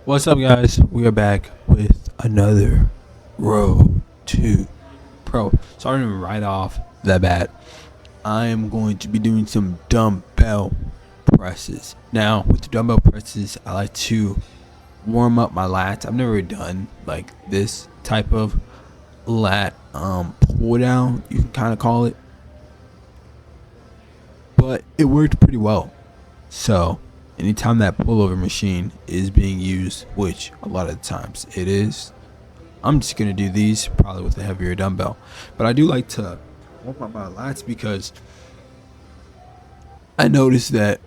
What's up, guys? We are back with another Row to Pro. Starting right off the bat, I am going to be doing some dumbbell presses. Now, with the dumbbell presses, I like to warm up my lats. I've never done like this type of lat pull down, you can kind of call it, but it worked pretty well. So, anytime that pullover machine is being used, which a lot of the times it is, I'm just gonna do these probably with a heavier dumbbell. But I do like to warm up my lats because I noticed that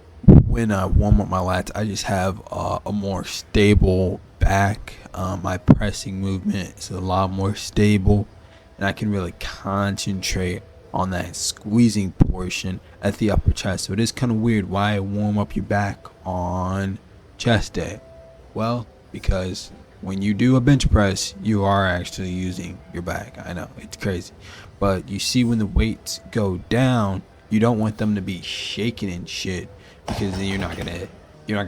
when I warm up my lats, I just have a more stable back. My pressing movement is a lot more stable, and I can really concentrate on that squeezing portion at the upper chest. So it is kind of weird why warm up your back on chest day. Well, because when you do a bench press, you are actually using your back. I know it's crazy, but you see when the weights go down, you don't want them to be shaking and shit, because then you're not gonna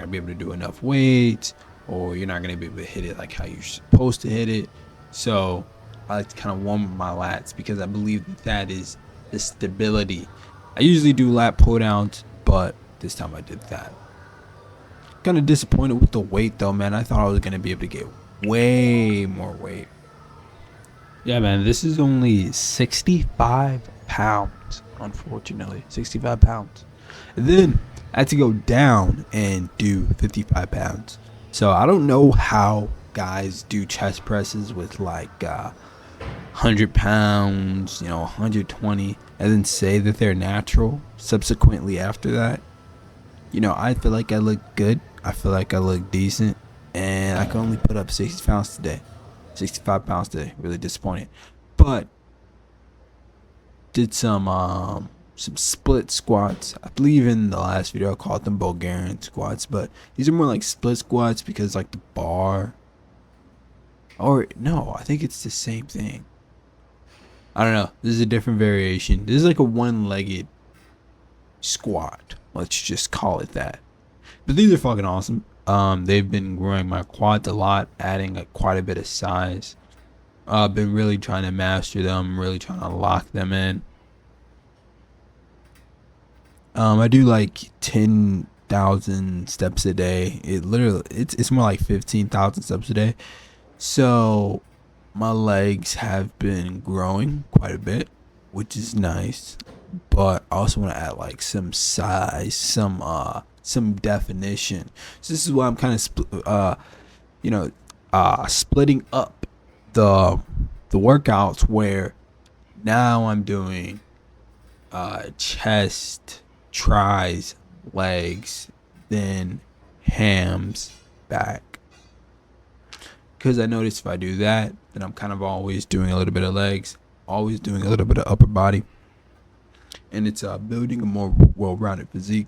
be able to do enough weights, or you're not gonna be able to hit it like how you're supposed to hit it. So I like to kind of warm up my lats because I believe that is the stability. I usually do lat pull downs, but this time I did that. Kind of disappointed with the weight though, man. I thought I was gonna be able to get way more weight. Yeah, man, this is only 65 pounds, unfortunately. 65 pounds. And then I had to go down and do 55 pounds. So I don't know how guys do chest presses with like 100 pounds, 120, and then say that they're natural subsequently after that. I feel like I look good. I feel like I look decent. And I can only put up 60 pounds today. 65 pounds today. Really disappointed. But did some split squats. I believe in the last video I called them Bulgarian squats, but these are more like split squats because like the bar, or no, I think it's the same thing. I don't know. This is a different variation. This is like a one-legged squat. Let's just call it that. But these are fucking awesome. They've been growing my quads a lot, adding like quite a bit of size. I've been really trying to master them, really trying to lock them in. I do like 10,000 steps a day. It's more like 15,000 steps a day. So my legs have been growing quite a bit, which is nice. But I also want to add like some size, some definition. So this is why I'm kind of splitting up the workouts, where now I'm doing chest, tries, legs, then hams, back. Because I notice if I do that, then I'm kind of always doing a little bit of legs, always doing a little bit of upper body, and it's building a more well-rounded physique.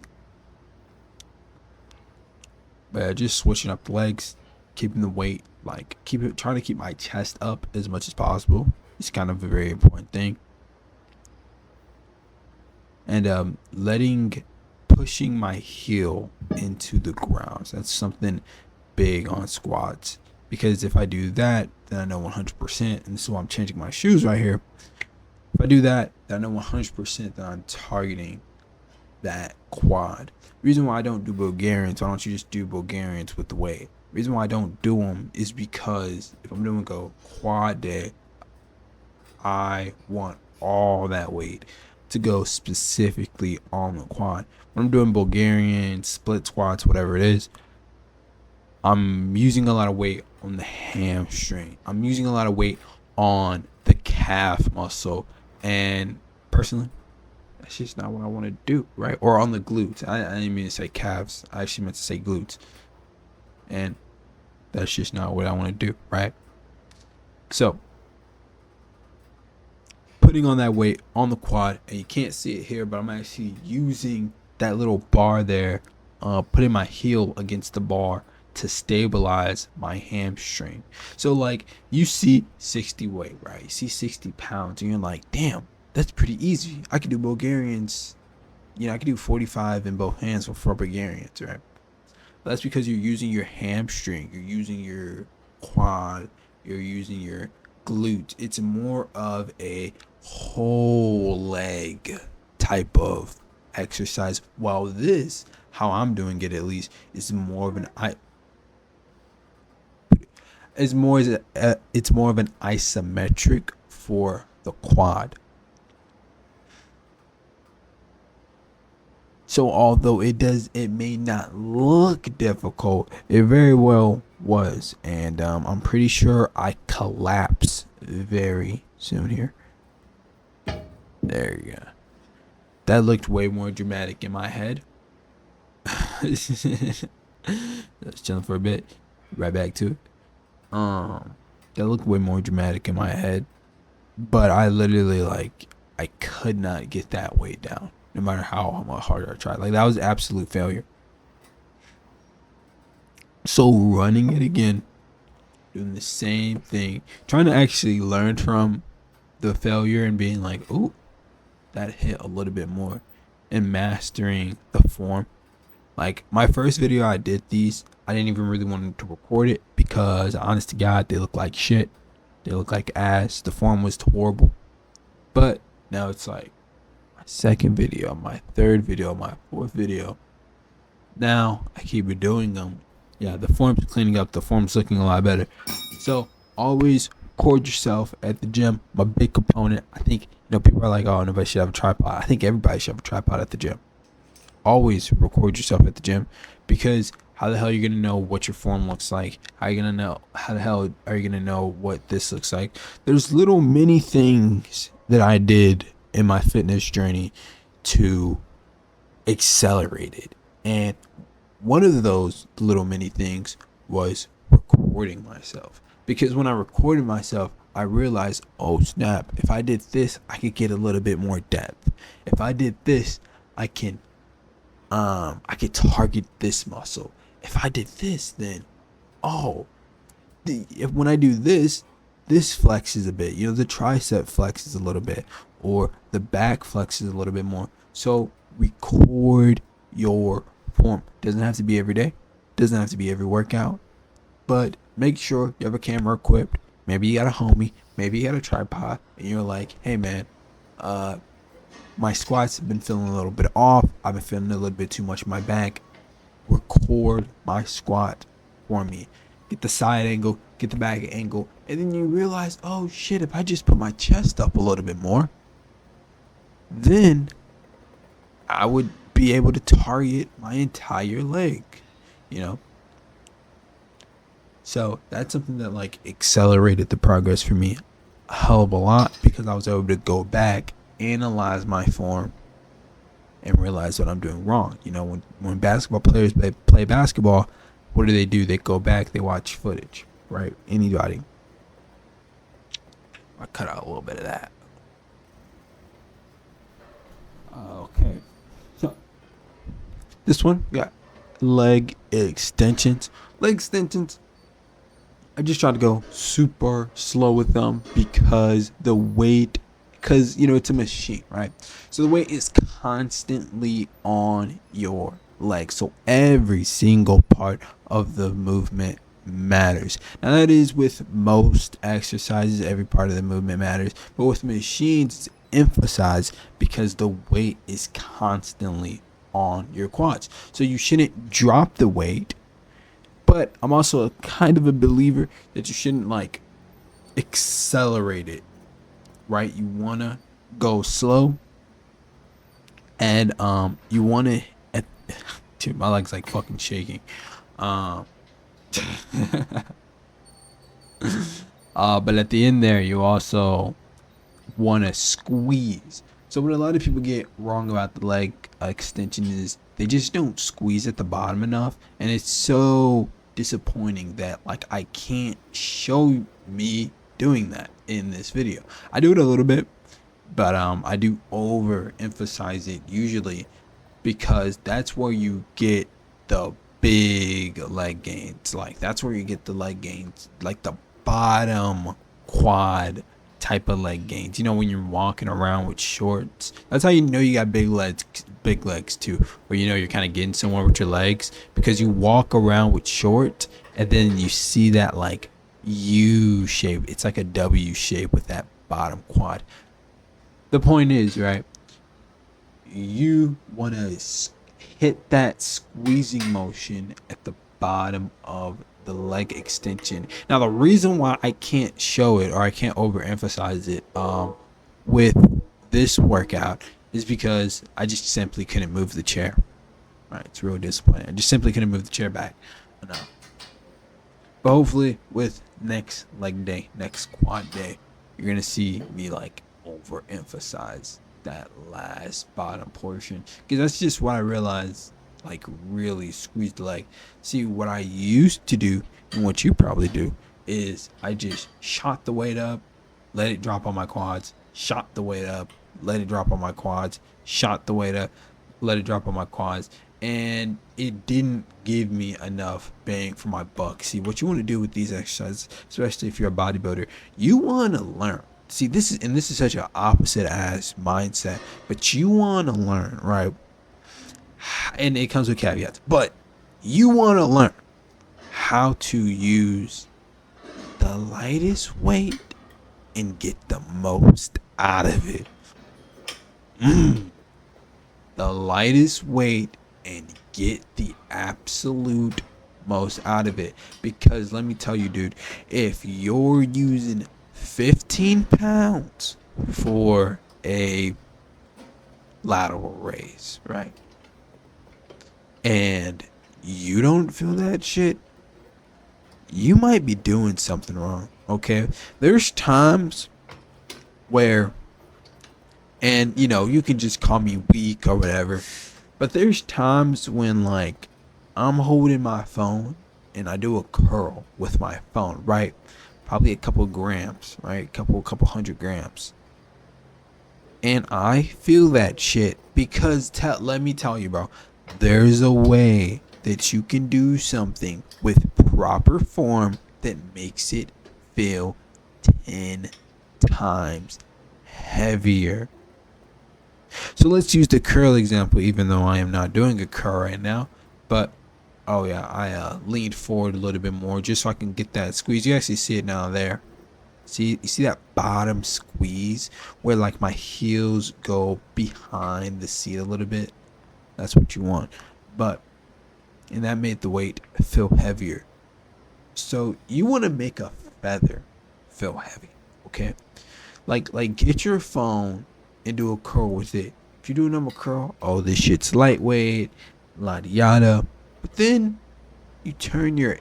But just switching up the legs, keeping the weight, like trying to keep my chest up as much as possible. It's kind of a very important thing. And pushing my heel into the ground. So that's something big on squats, because if I do that, then I know 100%, and this is why I'm changing my shoes right here. If I do that, then I know 100% that I'm targeting that quad. Reason why I don't do Bulgarians, why don't you just do Bulgarians with the weight? Reason why I don't do them is because if I'm doing a quad day, I want all that weight to go specifically on the quad. When I'm doing Bulgarian, split squats, whatever it is, I'm using a lot of weight on the hamstring. I'm using a lot of weight on the calf muscle. And personally, that's just not what I want to do, right? Or on the glutes. I didn't mean to say calves. I actually meant to say glutes. And that's just not what I want to do, right? So putting on that weight on the quad, and you can't see it here, but I'm actually using that little bar there, putting my heel against the bar to stabilize my hamstring. So like you see 60 weight, right? You see 60 pounds, and you're like, damn, that's pretty easy. I could do Bulgarians. I could do 45 in both hands for Bulgarians, right? That's because you're using your hamstring, you're using your quad, you're using your glute. It's more of a whole leg type of exercise. While this, how I'm doing it at least, is more of an it's more of an isometric for the quad. So although it may not look difficult, it very well was, and I'm pretty sure I collapse very soon here. There you go. That looked way more dramatic in my head. Just chilling for a bit. Right back to it. That looked way more dramatic in my head, but I literally I could not get that weight down, no matter how much harder I tried. Like, that was absolute failure. So running it again, doing the same thing, trying to actually learn from the failure and being like, ooh, that hit a little bit more, and mastering the form. Like, my first video I did these, I didn't even really want to record it because, honest to God, they look like shit. They look like ass. The form was horrible. But now it's like my second video, my third video, my fourth video. Now I keep redoing them. Yeah, the form's cleaning up. The form's looking a lot better. So always record yourself at the gym. My big component. I think, people are like, oh, nobody should have a tripod. I think everybody should have a tripod at the gym. Always record yourself at the gym, because how the hell are you gonna know what your form looks like? How the hell are you gonna know what this looks like? There's little mini things that I did in my fitness journey to accelerate it, and one of those little mini things was recording myself. Because when I recorded myself, I realized, oh snap, if I did this, I could get a little bit more depth. If I did this, I could target this muscle. If I did this, then when I do this flexes a bit. The tricep flexes a little bit, or the back flexes a little bit more. So record your form. Doesn't have to be every day. Doesn't have to be every workout. But make sure you have a camera equipped. Maybe you got a homie. Maybe you got a tripod, and you're like, hey man, my squats have been feeling a little bit off. I've been feeling a little bit too much in my back. Record my squat for me. Get the side angle, get the back angle, and then you realize, oh shit, if I just put my chest up a little bit more, then I would be able to target my entire leg, So that's something that accelerated the progress for me a hell of a lot, because I was able to go back, analyze my form, and realize what I'm doing wrong. When basketball players play basketball, what do? They go back, they watch footage, right? Anybody. I cut out a little bit of that. Okay. So this one, got leg extensions. I just try to go super slow with them because it's a machine, right? So the weight is constantly on your leg. So every single part of the movement matters. Now that is with most exercises, every part of the movement matters. But with machines, it's emphasized because the weight is constantly on your quads. So you shouldn't drop the weight. But I'm also a kind of a believer that you shouldn't accelerate it, right? You want to go slow, and you want to dude, my leg's fucking shaking. But at the end there, you also want to squeeze. So what a lot of people get wrong about the leg extension is they just don't squeeze at the bottom enough, and it's so disappointing that I can't show me doing that in this video. I do it a little bit, but I do overemphasize it usually, because that's where you get the big leg gains. That's where you get the leg gains, the bottom quad type of leg gains. You know, when you're walking around with shorts, that's how you know you got big legs too. Or you know you're kind of getting somewhere with your legs because you walk around with shorts, and then you see that like U shape. It's like a W shape with that bottom quad. The point is, right? You want to hit that squeezing motion at the bottom of the leg extension. Now, the reason why I can't show it or I can't overemphasize it with this workout is because I just simply couldn't move the chair. Right, it's real disappointing. I just simply couldn't move the chair back enough. But hopefully, with next leg day, next quad day, you're gonna see me like overemphasize that last bottom portion, because that's just what I realized, like really squeeze the leg. See, what I used to do and what you probably do is I just shot the weight up, let it drop on my quads, shot the weight up, let it drop on my quads, shot the weight up, let it drop on my quads, and it didn't give me enough bang for my buck. See, what you want to do with these exercises, especially if you're a bodybuilder, you want to learn. See, this is such an opposite ass mindset, but you want to learn, right? And it comes with caveats, but you want to learn how to use the lightest weight and get the most out of it. The lightest weight and get the absolute most out of it. Because let me tell you, dude, if you're using 15 pounds for a lateral raise, right? And you don't feel that shit, you might be doing something wrong, okay? There's times where, and you know, you can just call me weak or whatever, but there's times when like I'm holding my phone and I do a curl with my phone, right? Probably a couple grams, right? Couple 100 grams. And I feel that shit because let me tell you, bro, there's a way that you can do something with proper form that makes it feel 10 times heavier. So let's use the curl example, even though I am not doing a curl right now. But, oh yeah, I leaned forward a little bit more just so I can get that squeeze. You actually see it now there. See, you see that bottom squeeze where like my heels go behind the seat a little bit? That's what you want. And that made the weight feel heavier. So you want to make a feather feel heavy, okay? Like get your phone and do a curl with it. If you do a normal curl, oh, this shit's lightweight, yada yada. But then you turn your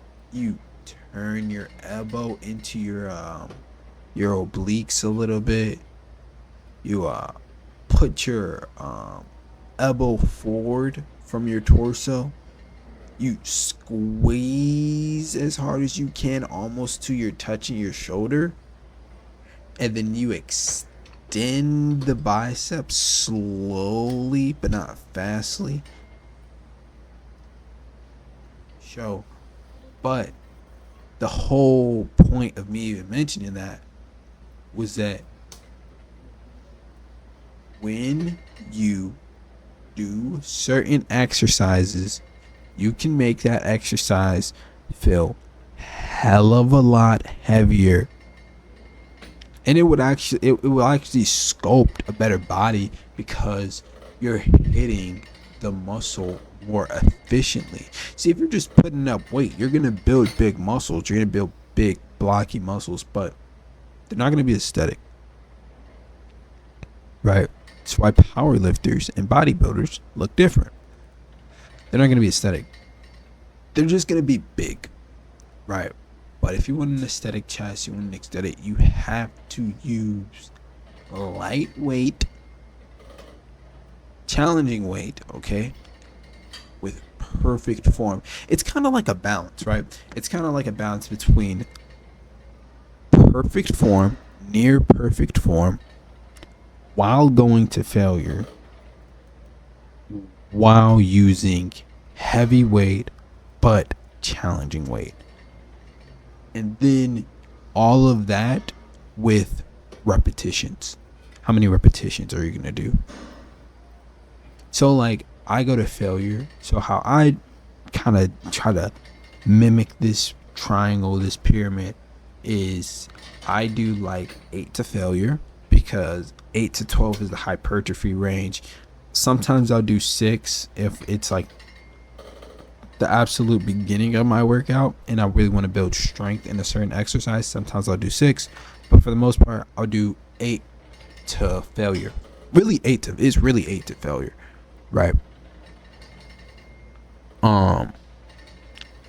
elbow into your obliques a little bit. You put your elbow forward from your torso. You squeeze as hard as you can, almost to your touching your shoulder, and then you extend the biceps slowly but not fastly. But the whole point of me even mentioning that was that when you do certain exercises, you can make that exercise feel hell of a lot heavier, and it will actually sculpt a better body because you're hitting the muscle more efficiently. See, if you're just putting up weight, you're gonna build big muscles, you're gonna build big blocky muscles, but they're not gonna be aesthetic, right? That's why power lifters and bodybuilders look different. They're not going to be aesthetic. They're just going to be big, right? But if you want an aesthetic chest, you want an aesthetic, you have to use lightweight, challenging weight, okay? With perfect form. It's kind of like a balance, right? It's kind of like a balance between perfect form, near perfect form, while going to failure, while using heavy weight but challenging weight. And then all of that with repetitions. How many repetitions are you gonna do? So like I go to failure. So how I kind of try to mimic this triangle, this pyramid, is I do like 8 to failure, because 8 to 12 is the hypertrophy range. Sometimes I'll do 6 if it's like the absolute beginning of my workout and I really want to build strength in a certain exercise. Sometimes I'll do 6, but for the most part I'll do 8 to failure. It's really 8 to failure, right?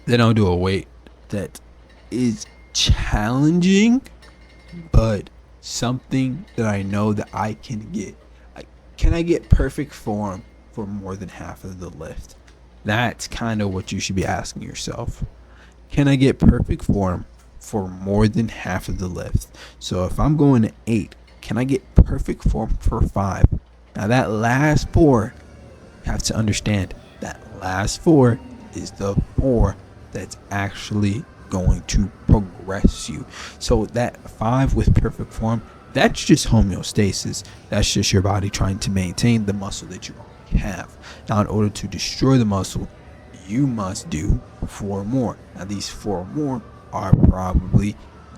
Then I'll do a weight that is challenging, but something that I know that I can get. Can I get perfect form for more than half of the lift? That's kind of what you should be asking yourself. Can I get perfect form for more than half of the lift? So if I'm going to 8, can I get perfect form for 5? Now that last 4, you have to understand that last 4 is the 4 that's actually going to progress you. So that 5 with perfect form, that's just homeostasis. That's just your body trying to maintain the muscle that you already have. Now in order to destroy the muscle, you must do 4 more. Now these 4 more are probably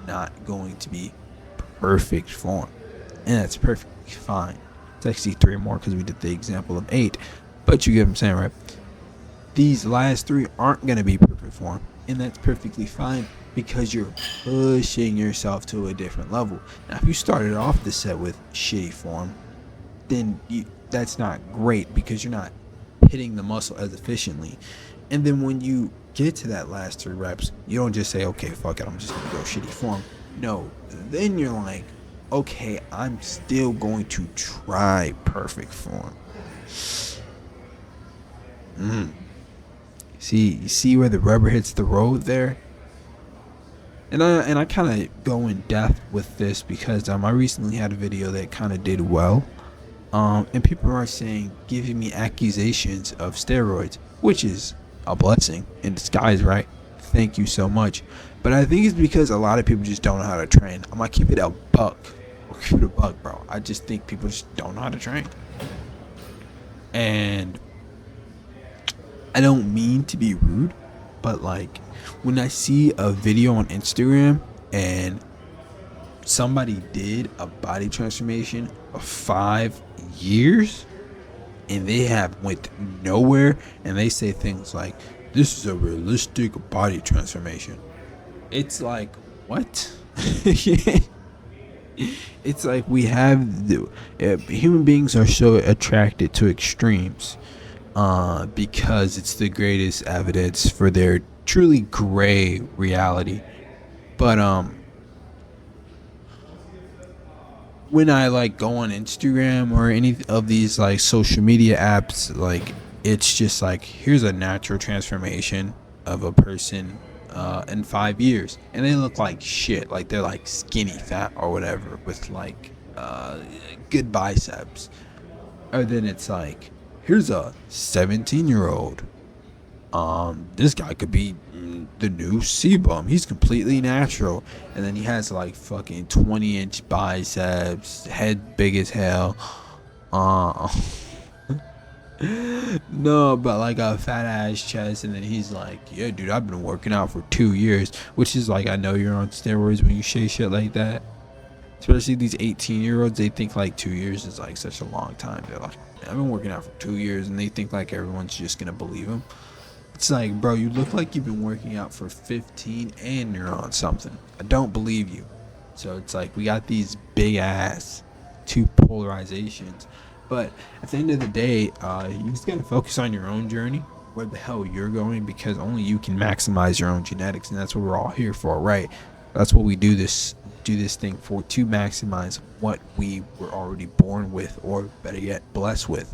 not going to be perfect form, and that's perfectly fine. It's actually 3 more because we did the example of 8, but you get what I'm saying, right? These last 3 aren't going to be perfect form, and that's perfectly fine because you're pushing yourself to a different level. Now if you started off the set with shitty form, then that's not great because you're not hitting the muscle as efficiently. And then when you get to that last 3 reps, you don't just say, okay, fuck it, I'm just going to go shitty form. No, then you're like, okay, I'm still going to try perfect form. See where the rubber hits the road there? And I kind of go in depth with this because I recently had a video that kind of did well. And people are saying, giving me accusations of steroids, which is a blessing in disguise, right? Thank you so much. But I think it's because a lot of people just don't know how to train. I'm gonna keep it a buck. I'll keep it a buck, bro. I just think people just don't know how to train. And I don't mean to be rude, but like when I see a video on Instagram and somebody did a body transformation of 5 years and they have went nowhere, and they say things like, this is a realistic body transformation, it's like, what? It's like we have human beings are so attracted to extremes because it's the greatest evidence for their truly gray reality. But when I like go on Instagram or any of these like social media apps, like it's just like, here's a natural transformation of a person in 5 years, and they look like shit, like they're like skinny fat or whatever with like good biceps. Or then it's like, here's a 17-year-old, this guy could be the new C-bum, he's completely natural, and then he has like fucking 20-inch biceps, head big as hell, no, but like a fat ass chest, and then he's like, yeah dude, I've been working out for 2 years, which is like, I know you're on steroids when you say shit like that. Especially these 18-year-olds, they think like 2 years is like such a long time. They're like, I've been working out for 2 years, and they think like everyone's just gonna believe them. It's like, bro, you look like you've been working out for 15 and you're on something. I don't believe you. So it's like, we got these big ass 2 polarizations. But at the end of the day, you just gotta focus on your own journey, where the hell you're going, because only you can maximize your own genetics, and that's what we're all here for, right? That's what we do this thing for, to maximize what we were already born with, or better yet, blessed with.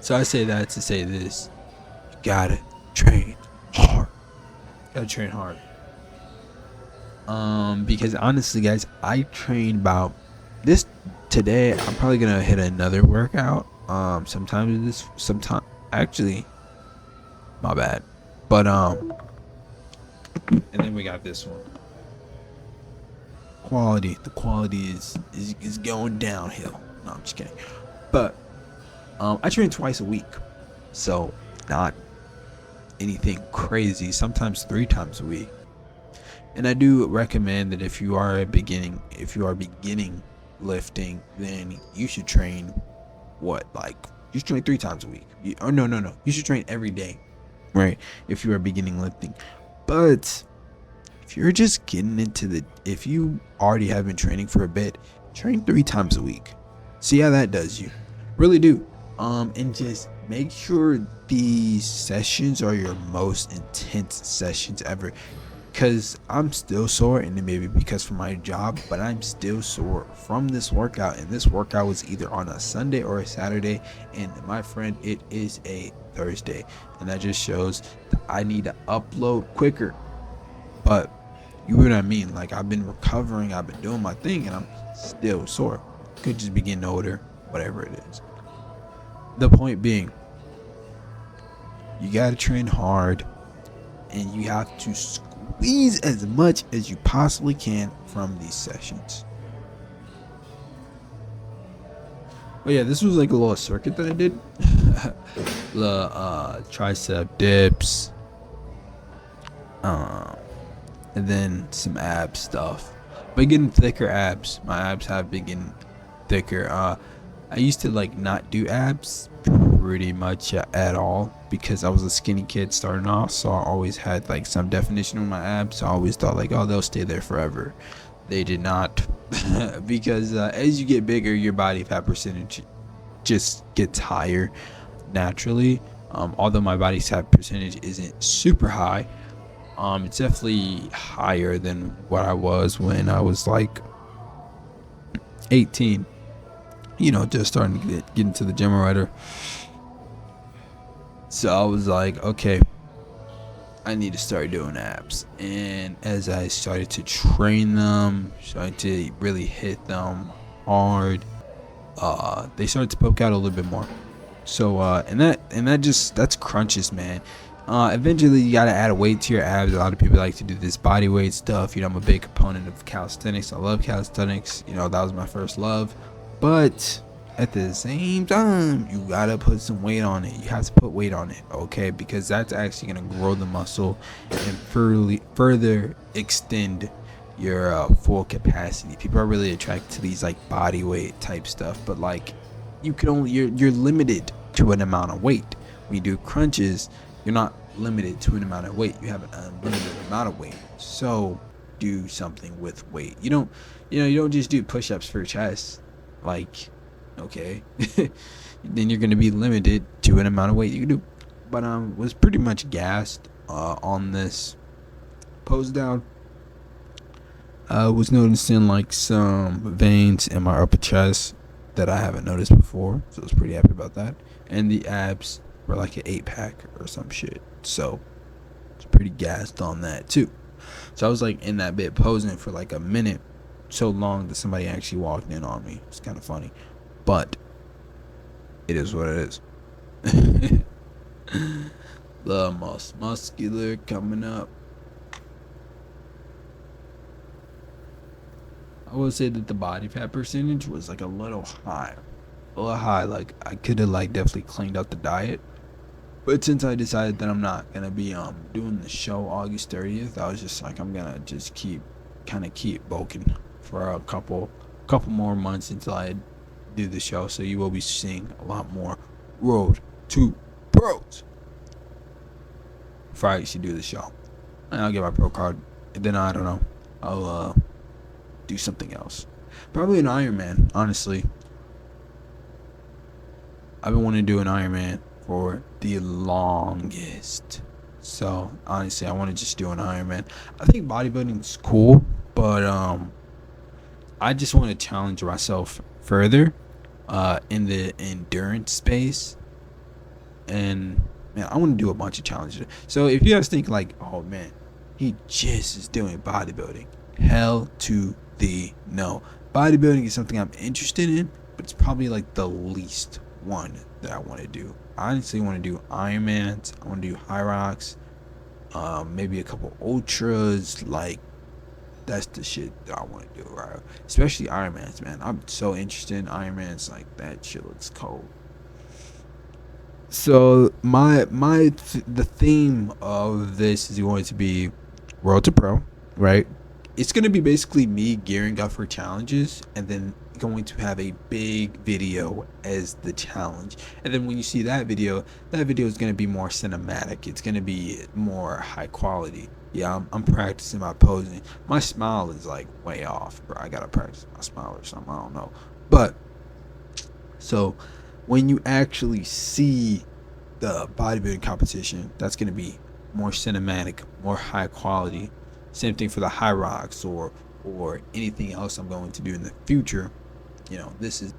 So I say that to say this: you gotta train hard. Because honestly, guys, I trained about this today. I'm probably gonna hit another workout. Sometimes actually, my bad. But and then we got this one. the quality is going downhill. No, I'm just kidding. But I train twice a week, so not anything crazy. Sometimes 3 times a week. And I do recommend that if you are beginning lifting, then you should train you should train 3 times a week. No. You should train every day, right? If you are beginning lifting. But if you're just getting if you already have been training for a bit, train 3 times a week. See how that does you. Really do. And just make sure these sessions are your most intense sessions ever. Because I'm still sore, and it may be because for my job, but I'm still sore from this workout. And this workout was either on a Sunday or a Saturday, and my friend, it is a Thursday. And that just shows that I need to upload quicker. But you know what I mean? Like, I've been recovering, I've been doing my thing, and I'm still sore. Could just be getting older, whatever it is. The point being, you gotta train hard, and you have to squeeze as much as you possibly can from these sessions. But yeah, this was like a little circuit that I did. The tricep dips, and then some ab stuff. But getting thicker abs. My abs have been getting thicker. I used to not do abs pretty much at all, because I was a skinny kid starting off, so I always had some definition on my abs. So I always thought oh, they'll stay there forever. They did not. Because as you get bigger, your body fat percentage just gets higher naturally. Although my body fat percentage isn't super high, it's definitely higher than what I was when I was 18. Just starting to get into the gym or whatever. So I was like, okay, I need to start doing abs. And as I started to train them, started to really hit them hard, they started to poke out a little bit more. So that's crunches, man. Eventually you gotta add a weight to your abs. A lot of people like to do this body weight stuff. I'm a big proponent of calisthenics. I love calisthenics. That was my first love. But at the same time, you gotta put some weight on it. You have to put weight on it, okay? Because that's actually gonna grow the muscle and further extend your full capacity. People are really attracted to these body weight type stuff, but you're limited to an amount of weight. When you do crunches, you're not limited to an amount of weight. You have an unlimited amount of weight. So do something with weight. You don't just do push-ups for your chest. Okay. Then you're gonna be limited to an amount of weight you can do. But was pretty much gassed on this pose down. Was noticing some veins in my upper chest that I haven't noticed before, so I was pretty happy about that. And the abs were an 8-pack or some shit, so it's pretty gassed on that too. So I was in that bit posing for a minute, so long that somebody actually walked in on me. It's kind of funny, but it is what it is. The most muscular coming up. I would say that the body fat percentage was a little high. I could have definitely cleaned up the diet. But since I decided that I'm not gonna be doing the show August 30th, I was just I'm gonna just keep bulking for a couple more months until I do the show. So you will be seeing a lot more Road to Pros before I actually do the show. And I'll get my pro card, and then I don't know, I'll do something else. Probably an Ironman, honestly. I've been wanting to do an Ironman for the longest. So honestly, I want to just do an Ironman. I think bodybuilding's cool, but I just want to challenge myself further in the endurance space. And man, I want to do a bunch of challenges. So if you guys think oh man, he just is doing bodybuilding, hell to the no. Bodybuilding is something I'm interested in, but it's probably the least one that I want to do. I honestly want to do Ironmans. I want to do High Rocks, maybe a couple ultras that's the shit that I want to do, right? Especially Ironmans, man. I'm so interested in Ironmans. Like that shit looks cold. So the theme of this is going to be World to Pro, right? It's going to be basically me gearing up for challenges and then going to have a big video as the challenge. And then when you see that video is going to be more cinematic. It's going to be more high quality. Yeah, I'm practicing my posing. My smile is like way off, bro. I got to practice my smile or something. I don't know. But so when you actually see the bodybuilding competition, that's going to be more cinematic, more high quality. Same thing for the high rocks or anything else I'm going to do in the future. You know, this is